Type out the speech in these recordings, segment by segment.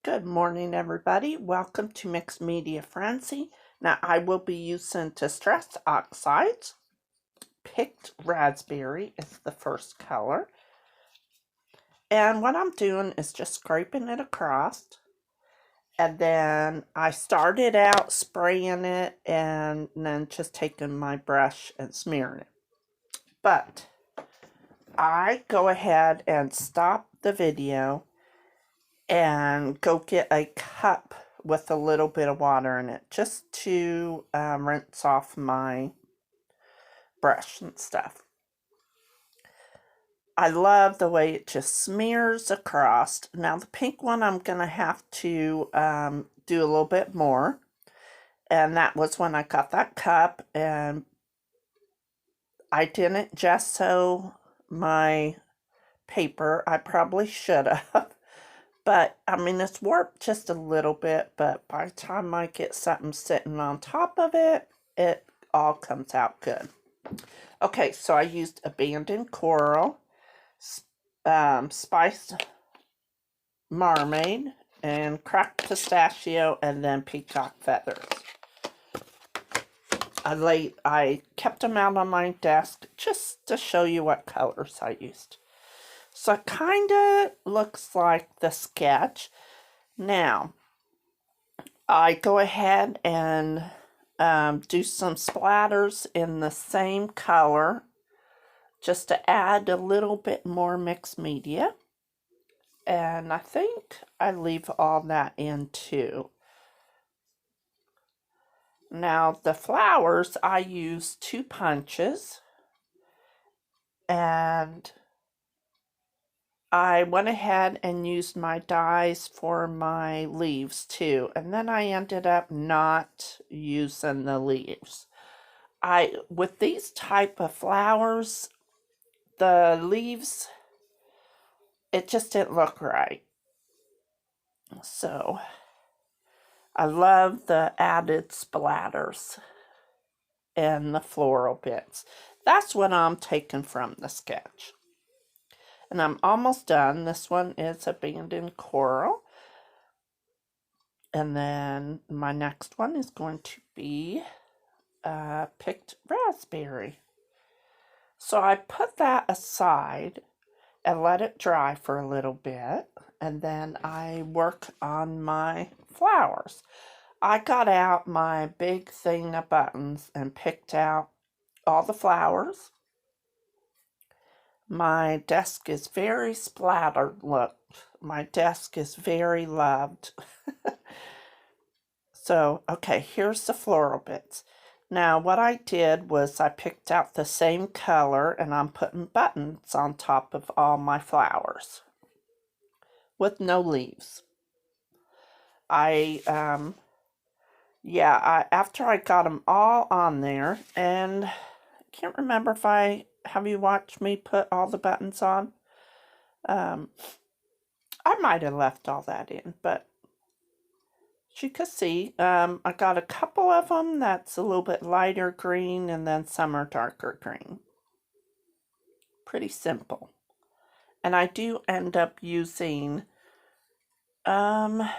Good morning, everybody. Welcome to Mixed Media Frenzy. Now, I will be using Distress Oxides. Picked Raspberry is the first color. And what I'm doing is just scraping it across. And then I started out spraying it and then just taking my brush and smearing it. But I go ahead and stop the video and go get a cup with a little bit of water in it just to rinse off my brush and stuff. I love the way it just smears across. Now the pink one I'm going to have to do a little bit more. And that was when I got that cup and I didn't gesso my paper. I probably should have. But, I mean, it's warped just a little bit, but by the time I get something sitting on top of it, it all comes out good. Okay, so I used Abandoned Coral, Spiced Marmade, and Cracked Pistachio, and then Peacock Feathers. I kept them out on my desk just to show you what colors I used. So it kind of looks like the sketch. Now, I go ahead and do some splatters in the same color just to add a little bit more mixed media. And I think I leave all that in too. Now the flowers, I use 2 punches. And I went ahead and used my dies for my leaves too, and then I ended up not using the leaves. With these type of flowers, the leaves, it just didn't look right. So I love the added splatters and the floral bits. That's what I'm taking from the sketch. And I'm almost done. This one is Abandoned Coral. And then my next one is going to be Picked Raspberry. So I put that aside and let it dry for a little bit. And then I work on my flowers. I got out my big thing of buttons and picked out all the flowers. My desk is very splattered. Look, my desk is very loved. So, okay, here's the floral bits. Now, what I did was I picked out the same color and I'm putting buttons on top of all my flowers with no leaves. After I got them all on there, and I can't remember if have you watched me put all the buttons on? I might have left all that in, but as you can see, I got a couple of them that's a little bit lighter green, and then some are darker green. Pretty simple. And I do end up using I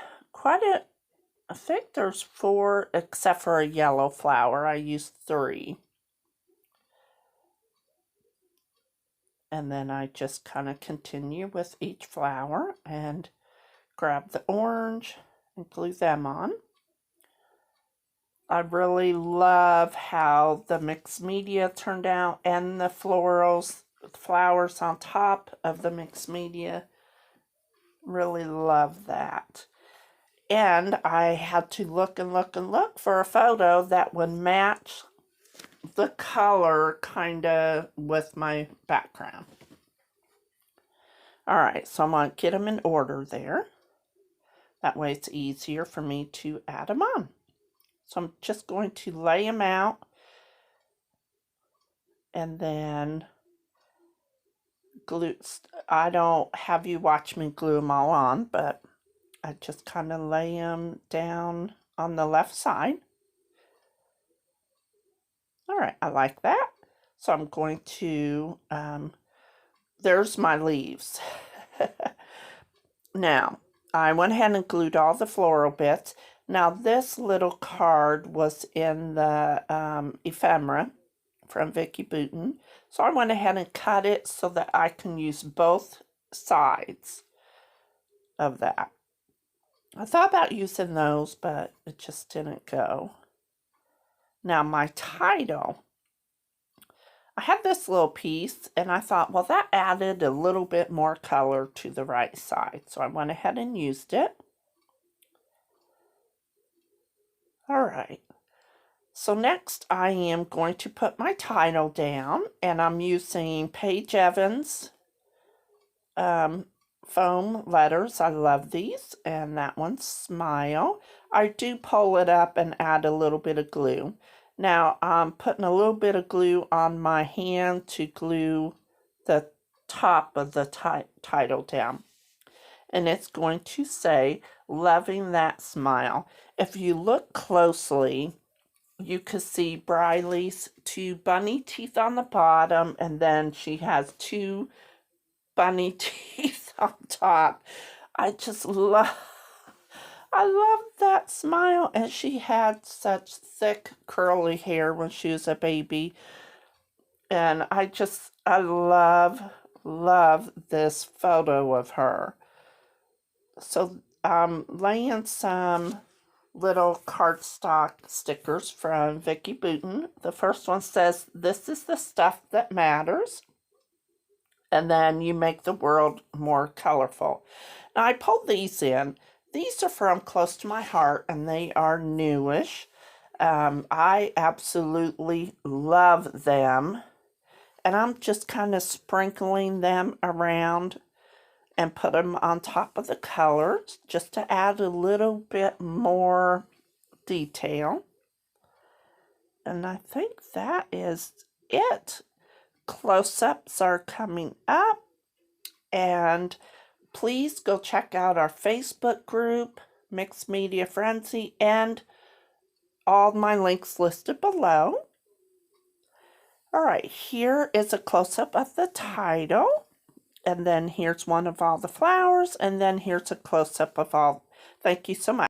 think there's 4, except for a yellow flower. I used 3. And then I just kind of continue with each flower and grab the orange and glue them on. I really love how the mixed media turned out and the flowers on top of the mixed media. Really love that. And I had to look and look and look for a photo that would match the color kind of with my background. All right, so I'm going to get them in order there. That way it's easier for me to add them on. So I'm just going to lay them out and then glue. I don't have you watch me glue them all on, but I just kind of lay them down on the left side. All right, I like that. So I'm going to, there's my leaves. Now, I went ahead and glued all the floral bits. Now this little card was in the ephemera from Vicki Boutin. So I went ahead and cut it so that I can use both sides of that. I thought about using those, but it just didn't go. Now my title, I had this little piece and I thought, well, that added a little bit more color to the right side. So I went ahead and used it. All right. So next I am going to put my title down, and I'm using Paige Evans foam letters. I love these. And that one's Smile. I do pull it up and add a little bit of glue. Now I'm putting a little bit of glue on my hand to glue the top of the title down. And it's going to say, loving that smile. If you look closely, you could see Briley's 2 bunny teeth on the bottom, and then she has 2 bunny teeth on top. I love that smile. And she had such thick curly hair when she was a baby. And I love this photo of her. So I'm laying some little cardstock stickers from Vicki Boutin. The first one says, "This is the stuff that matters." And then you make the world more colorful. Now I pulled these in. These are from Close to My Heart, and they are newish. I absolutely love them. And I'm just kind of sprinkling them around and put them on top of the colors just to add a little bit more detail. And I think that is it. Close-ups are coming up, and please go check out our Facebook group, Mixed Media Frenzy, and all my links listed below. All right, here is a close-up of the title, and then here's one of all the flowers, and then here's a close-up of all. Thank you so much.